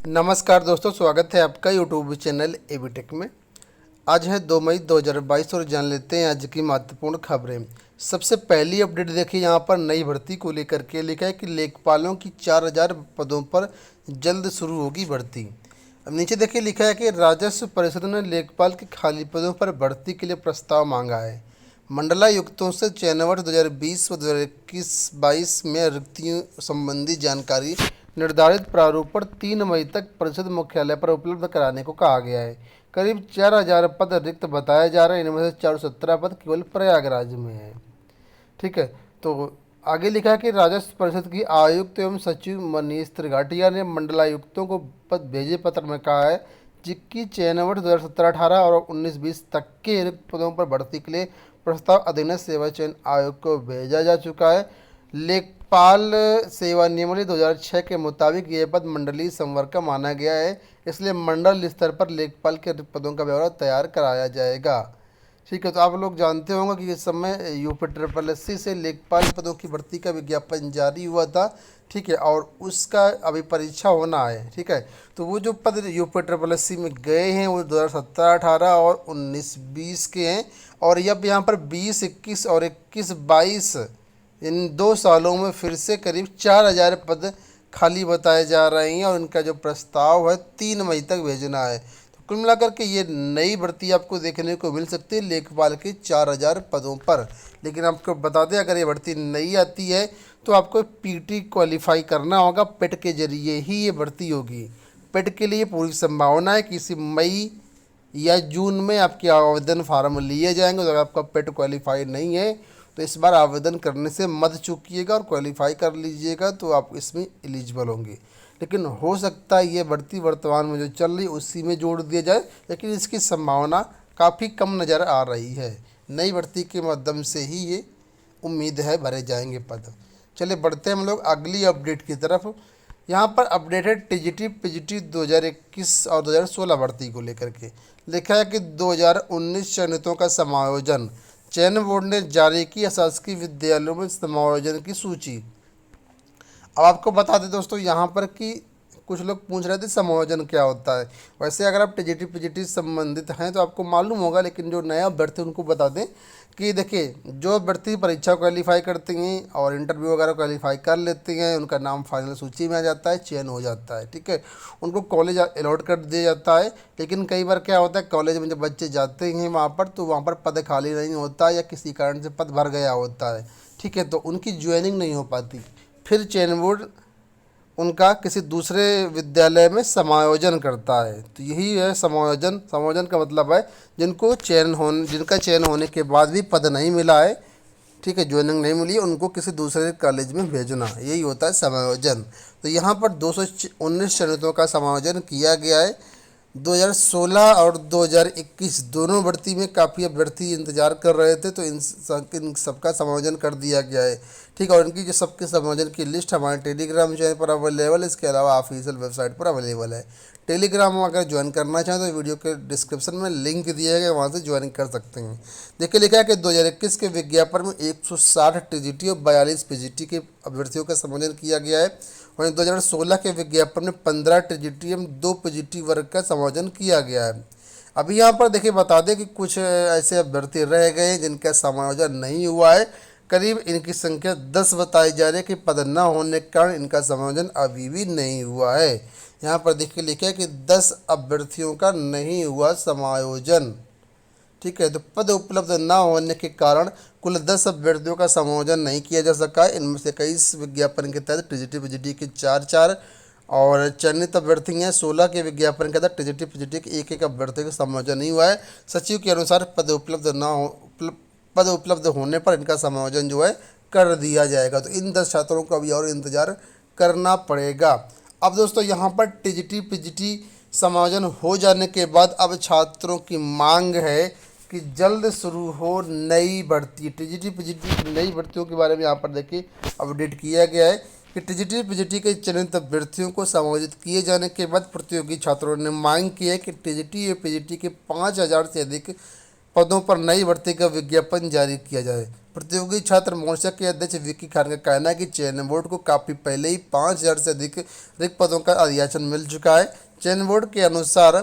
नमस्कार दोस्तों, स्वागत है आपका यूट्यूब चैनल एबी टेक में। आज है 2 मई 2022 और जान लेते हैं आज की महत्वपूर्ण खबरें। सबसे पहली अपडेट देखिए, यहाँ पर नई भर्ती को लेकर के लिखा है कि लेखपालों की 4000 पदों पर जल्द शुरू होगी भर्ती। अब नीचे देखिए लिखा है कि राजस्व परिषद ने लेखपाल के खाली पदों पर भर्ती के लिए प्रस्ताव मांगा है। मंडलायुक्तों से चयनवर्ष 2020 व 2021-22 में रिक्तियों संबंधी जानकारी निर्धारित प्रारूप पर 3 मई तक परिषद मुख्यालय पर उपलब्ध कराने को कहा गया है। करीब 4000 पद रिक्त बताए जा रहे हैं, इनमें से 417 पद केवल प्रयागराज में है। ठीक है, तो आगे लिखा है कि राजस्व परिषद की आयुक्त एवं सचिव मनीष त्रिघाटिया ने मंडलायुक्तों को पद भेजे पत्र में कहा है जिसकी चयन वर्ष 2017-18 और 19-20 तक के रिक्त पदों पर भर्ती के लिए प्रस्ताव अधीनस्थ सेवा चयन आयोग को भेजा जा चुका है। लेखपाल सेवा नियमावली 2006 के मुताबिक यह पद मंडलीय संवर्ग का माना गया है, इसलिए मंडल स्तर पर लेखपाल के रिक्त पदों का ब्यौरा तैयार कराया जाएगा। ठीक है, तो आप लोग जानते होंगे कि इस समय यूपी से लेखपाल पदों की भर्ती का विज्ञापन जारी हुआ था। ठीक है, और उसका अभी परीक्षा होना है। ठीक है, तो वो जो पद यूपी में गए हैं वो 2017-18 और 19-20 के हैं, और अब यहाँ पर 20-21 और 21-22 इन 2 सालों में फिर से करीब 4000 पद खाली बताए जा रहे हैं, और इनका जो प्रस्ताव है 3 मई तक भेजना है। तो कुल मिलाकर के ये नई भर्ती आपको देखने को मिल सकती है लेखपाल के 4000 पदों पर। लेकिन आपको बता दें, अगर ये भर्ती नहीं आती है तो आपको पीटी क्वालिफाई करना होगा। पेट के जरिए ही ये भर्ती होगी। पेट के लिए पूरी संभावना है कि इसी मई या जून में आपके आवेदन फार्म लिए जाएंगे। तो अगर आपका पेट क्वालिफाई नहीं है तो इस बार आवेदन करने से मत चूकिएगा और क्वालिफाई कर लीजिएगा, तो आप इसमें एलिजिबल होंगे। लेकिन हो सकता है ये भर्ती वर्तमान में जो चल रही उसी में जोड़ दिया जाए, लेकिन इसकी संभावना काफ़ी कम नज़र आ रही है। नई भर्ती के माध्यम से ही ये उम्मीद है भरे जाएंगे पद। चलिए बढ़ते हैं हम लोग अगली अपडेट की तरफ। यहाँ पर अपडेटेड टीजीटी पीजीटी 2021 और 2016 भर्ती को लेकर के लिखा है कि 2019 चयनितों का समायोजन। चयन बोर्ड ने जारी की शासकीय विद्यालयों में समायोजन की सूची। अब आपको बता दें दोस्तों, यहाँ पर कि कुछ लोग पूछ रहे थे समायोजन क्या होता है। वैसे अगर आप टीजीटी पीजीटी संबंधित हैं तो आपको मालूम होगा, लेकिन जो नया अभ्यर्थी उनको बता दें कि देखिए, जो अभ्यर्थी परीक्षा क्वालिफाई करते हैं और इंटरव्यू वगैरह क्वालिफाई कर लेते हैं, उनका नाम फाइनल सूची में आ जाता है, चयन हो जाता है। ठीक है, उनको कॉलेज अलॉट कर दिया जाता है। लेकिन कई बार क्या होता है, कॉलेज में जब बच्चे जाते हैं वहाँ पर, तो वहाँ पर पद खाली नहीं होता या किसी कारण से पद भर गया होता है। ठीक है, तो उनकी ज्वाइनिंग नहीं हो पाती। फिर चयन बोर्ड उनका किसी दूसरे विद्यालय में समायोजन करता है। तो यही है समायोजन। समायोजन का मतलब है जिनका चयन होने के बाद भी पद नहीं मिला है, ठीक है, ज्वाइनिंग नहीं मिली है, उनको किसी दूसरे कॉलेज में भेजना, यही होता है समायोजन। तो यहाँ पर 219 चयनितों का समायोजन किया गया है। 2016 और 2021 दोनों भर्ती में काफ़ी अभ्यर्थी इंतजार कर रहे थे, तो इन सबका समायोजन कर दिया गया है। ठीक है, और इनकी जो सबके समायोजन की लिस्ट हमारे टेलीग्राम चैनल पर अवेलेबल है। इसके अलावा ऑफिशियल वेबसाइट पर अवेलेबल है। टेलीग्राम में अगर ज्वाइन करना चाहें तो वीडियो के डिस्क्रिप्शन में लिंक दिया गया, वहाँ से ज्वाइन कर सकते हैं। देखिए लिखा है कि 2021 के विज्ञापन में 160 टीजीटी और 42 पीजीटी के अभ्यर्थियों का समायोजन किया गया है। वहीं 2016 के विज्ञापन में 15 टीजीटी एवं 2 पीजीटी वर्ग का समायोजन किया गया है। अभी यहाँ पर देखिए बता दें कि कुछ ऐसे अभ्यर्थी रह गए हैं जिनका समायोजन नहीं हुआ है। करीब इनकी संख्या 10 बताई जा रही है कि पद न होने के कारण इनका समायोजन अभी भी नहीं हुआ है। यहाँ पर देखिए लिखा है कि 10 अभ्यर्थियों का नहीं हुआ समायोजन। ठीक है, तो पद उपलब्ध न होने के कारण कुल 10 अभ्यर्थियों का समायोजन नहीं किया जा सका। इनमें से कई इस विज्ञापन के तहत टीजीटी पीजीटी के 4-4 और चयनित अभ्यर्थी हैं। 16 के विज्ञापन के तहत टीजीटी पीजीटी के 1-1 अभ्यर्थी का समायोजन नहीं हुआ है। सचिव के अनुसार पद उपलब्ध होने पर इनका समायोजन जो है कर दिया जाएगा। तो इन 10 छात्रों को अभी और इंतजार करना पड़ेगा। अब दोस्तों यहाँ पर टीजीटी पीजीटी समायोजन हो जाने के बाद अब छात्रों की मांग है कि जल्द शुरू हो नई भर्ती। टीजीटी पीजीटी की नई भर्तियों के बारे में यहाँ पर देखिए अपडेट किया गया है कि टीजीटी पीजीटी के चयनित अभ्यर्थियों को समायोजित किए जाने के बाद प्रतियोगी छात्रों ने मांग की है कि टीजीटी या पीजीटी के 5000 से अधिक पदों पर नई भर्ती का विज्ञापन जारी किया जाए। प्रतियोगी छात्र मोर्चा के अध्यक्ष विक्की खान का कहना है कि चयन बोर्ड को काफ़ी पहले ही 5,000 से अधिक रिक्त पदों का अधियाचन मिल चुका है। चयन बोर्ड के अनुसार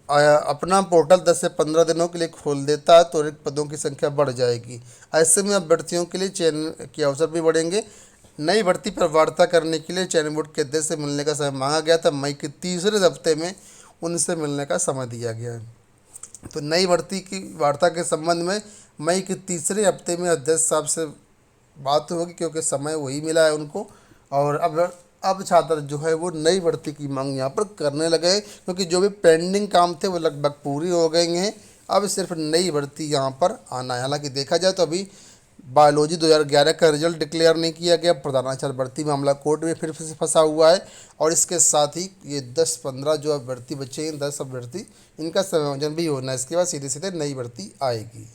अपना पोर्टल 10 से 15 दिनों के लिए खोल देता है तो रिक्त पदों की संख्या बढ़ जाएगी। ऐसे में अभ्यर्थियों के लिए चयन के अवसर भी बढ़ेंगे। नई भर्ती पर वार्ता करने के लिए चयन बोर्ड के अध्यक्ष से मिलने का समय मांगा गया था। मई के तीसरे हफ्ते में उनसे मिलने का समय दिया गया है। तो नई भर्ती की वार्ता के संबंध में मई के तीसरे हफ्ते में अध्यक्ष साहब से बात होगी, क्योंकि समय वही मिला है उनको। और अब छात्र जो है वो नई भर्ती की मांग यहाँ पर करने लगे हैं, क्योंकि जो भी पेंडिंग काम थे वो लगभग पूरी हो गए हैं। अब सिर्फ नई भर्ती यहाँ पर आना है। हालांकि देखा जाए तो अभी बायोलॉजी 2011 का रिजल्ट डिक्लेयर नहीं किया गया। प्रधानाचार्य भर्ती मामला कोर्ट में फिर से फंसा हुआ है। और इसके साथ ही ये 10-15 जो अभ्यर्थी बचे हैं, 10 अभ्यर्थी, इनका संयोजन भी होना है। इसके बाद सीधे सीधे नई भर्ती आएगी।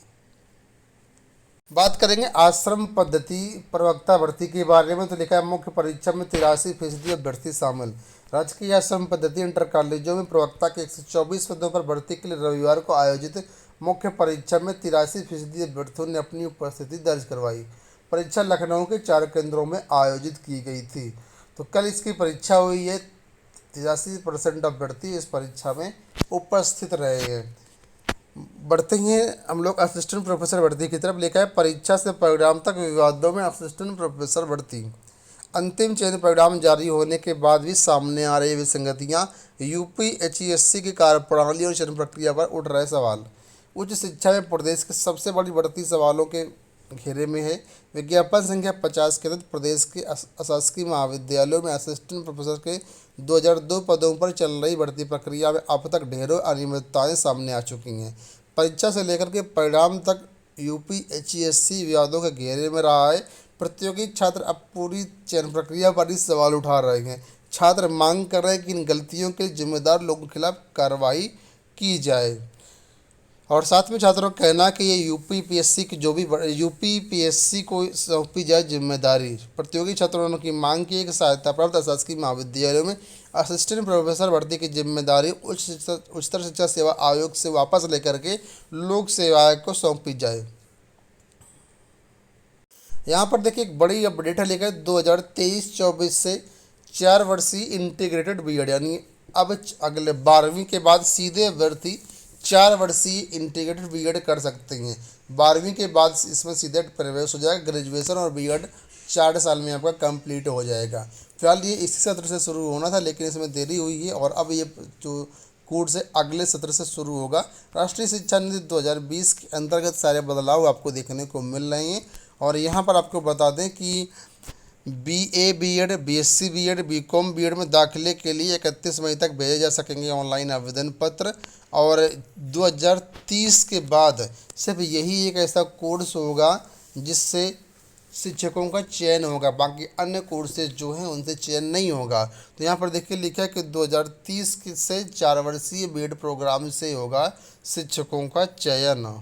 बात करेंगे आश्रम पद्धति प्रवक्ता भर्ती के बारे में। तो लिखा है मुख्य परीक्षा में 83% अभ्यर्थी शामिल। राजकीय आश्रम पद्धति इंटर कॉलेजों में प्रवक्ता के 124 पदों पर भर्ती के लिए रविवार को आयोजित मुख्य परीक्षा में 83% अभ्यर्थियों ने अपनी उपस्थिति दर्ज करवाई। परीक्षा लखनऊ के 4 केंद्रों में आयोजित की गई थी। तो कल इसकी परीक्षा हुई है। 83% अभ्यर्थी इस परीक्षा में उपस्थित रहे हैं। बढ़ते हैं हम लोग असिस्टेंट प्रोफेसर भर्ती की तरफ। लिखा है परीक्षा से परिणाम तक विवादों में असिस्टेंट प्रोफेसर भर्ती। अंतिम चयन परिणाम जारी होने के बाद भी सामने आ रही विसंगतियां, यूपीएचईएससी की कार्यप्रणाली और चयन प्रक्रिया पर उठ रहे सवाल। उच्च शिक्षा में प्रदेश की सबसे बड़ी बढ़ती सवालों के घेरे में है। विज्ञापन संख्या 50 के तहत प्रदेश के अशासकीय महाविद्यालयों में असिस्टेंट प्रोफेसर के 2002 पदों पर चल रही भर्ती प्रक्रिया में अब तक ढेरों अनियमितताएं सामने आ चुकी हैं। परीक्षा से लेकर के परिणाम तक यूपीएचईएससी विवादों के घेरे में रहा है। प्रतियोगी छात्र अब पूरी चयन प्रक्रिया पर ही सवाल उठा रहे हैं। छात्र मांग कर रहे हैं कि इन गलतियों के जिम्मेदार लोगों के खिलाफ कार्रवाई की जाए। और साथ में छात्रों का कहना है कि ये यूपीपीएससी की जो भी यूपीपीएससी को सौंपी जाए जिम्मेदारी। प्रतियोगी छात्रों की मांग की एक सहायता प्राप्त अशासकीय महाविद्यालयों में असिस्टेंट प्रोफेसर भर्ती की जिम्मेदारी उच्चतर शिक्षा सेवा आयोग से वापस लेकर के लोक सेवा आयोग को सौंपी जाए। यहाँ पर देखिए एक बड़ी अपडेट है। लेकर 2023-24 से 4 वर्षीय इंटीग्रेटेड बीएड, यानी अब अगले 12वीं के बाद सीधे अभ्यर्थी 4 वर्षीय इंटीग्रेटेड बीएड कर सकते हैं। 12वीं के बाद इसमें सीधे प्रवेश हो जाएगा। ग्रेजुएशन और बीएड 4 साल में आपका कंप्लीट हो जाएगा। फिलहाल ये इसी सत्र से शुरू होना था, लेकिन इसमें देरी हुई है और अब ये जो कोर्स है अगले सत्र से शुरू होगा। राष्ट्रीय शिक्षा नीति 2020 के अंतर्गत सारे बदलाव आपको देखने को मिल रहे हैं। और यहाँ पर आपको बता दें कि BA BEd, BSc BEd, BCom BEd में दाखिले के लिए 31 मई तक भेजे जा सकेंगे ऑनलाइन आवेदन पत्र। और 2030 के बाद सिर्फ यही एक ऐसा कोर्स होगा जिससे शिक्षकों का चयन होगा, बाकी अन्य कोर्सेज जो हैं उनसे चयन नहीं होगा। तो यहाँ पर देखिए लिखा है कि 2030 से 4 वर्षीय बीएड प्रोग्राम से होगा शिक्षकों का चयन।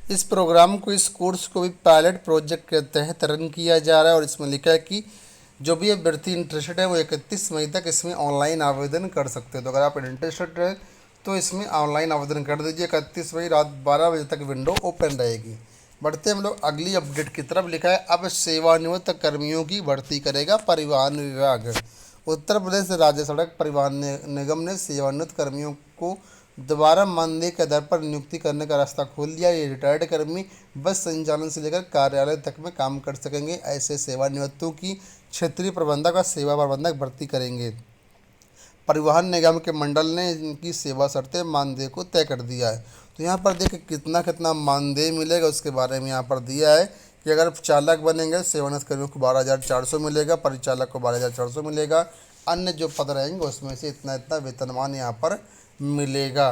इस प्रोग्राम को, इस कोर्स को भी पायलट प्रोजेक्ट के तहत रन किया जा रहा है। और इसमें लिखा है कि जो भी अभ्यर्थी इंटरेस्टेड है वो 31 मई तक इसमें ऑनलाइन आवेदन कर सकते हैं। तो अगर आप इंटरेस्टेड हैं तो इसमें ऑनलाइन आवेदन कर दीजिए। 31 मई रात 12 बजे तक विंडो ओपन रहेगी। बढ़ते हम लोग अगली अपडेट की तरफ। लिखा है अब सेवानिवृत्त कर्मियों की भर्ती करेगा परिवहन विभाग। उत्तर प्रदेश राज्य सड़क परिवहन निगम ने सेवानिवृत्त कर्मियों को दोबारा मानदेय के आधार पर नियुक्ति करने का रास्ता खोल दिया। ये रिटायर्ड कर्मी बस संचालन से लेकर कार्यालय तक में काम कर सकेंगे। ऐसे सेवानिवृत्तों की क्षेत्रीय प्रबंधक और सेवा प्रबंधक भर्ती करेंगे। परिवहन निगम के मंडल ने इनकी सेवा शर्तें मानदेय को तय कर दिया है। तो यहाँ पर देखिए कितना कितना मानदेय मिलेगा उसके बारे में यहाँ पर दिया है कि अगर चालक बनेंगे सेवानिवृत्त कर्मियों को 12,400 मिलेगा, परिचालक को 12,400 मिलेगा, अन्य जो पद रहेंगे उसमें से इतना इतना वेतनमान यहाँ पर मिलेगा।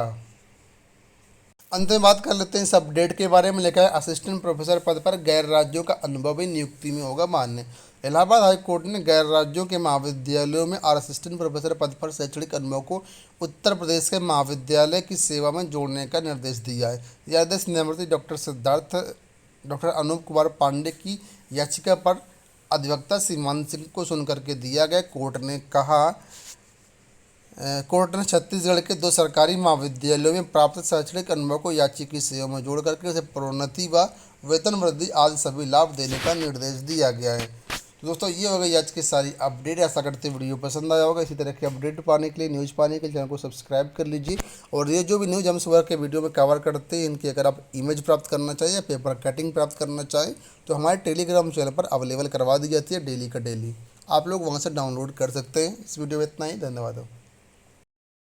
अंत में बात कर लेते हैं इस अपडेट के बारे में। लिखा है असिस्टेंट प्रोफेसर पद पर गैर राज्यों का अनुभव ही नियुक्ति में होगा मान्य। इलाहाबाद हाई कोर्ट ने गैर राज्यों के महाविद्यालयों में और असिस्टेंट प्रोफेसर पद पर शैक्षणिक अनुभव को उत्तर प्रदेश के महाविद्यालय की सेवा में जोड़ने का निर्देश दिया है। यह आदेश न्यायमूर्ति डॉक्टर अनूप कुमार पांडे की याचिका पर अधिवक्ता सीमांत सिंह को सुनकर के दिया गया। कोर्ट ने कहा कोर्ट ने छत्तीसगढ़ के 2 सरकारी महाविद्यालयों में प्राप्त शैक्षणिक अनुभव को यात्री सेवा में जोड़ करके उसे प्रोन्नति व वेतन वृद्धि आदि सभी लाभ देने का निर्देश दिया गया है। तो दोस्तों ये हो गई आज की सारी अपडेट। ऐसा करते वीडियो पसंद आया होगा। इसी तरह की अपडेट पाने के लिए, न्यूज़ पाने के लिए चैनल को सब्सक्राइब कर लीजिए। और ये जो भी न्यूज़ हम सुबह के वीडियो में कवर करते हैं, इनकी अगर आप इमेज प्राप्त करना चाहें या पेपर कटिंग प्राप्त करना चाहें तो हमारे टेलीग्राम चैनल पर अवेलेबल करवा दी जाती है डेली का डेली। आप लोग वहाँ से डाउनलोड कर सकते हैं। इस वीडियो में इतना ही, धन्यवाद।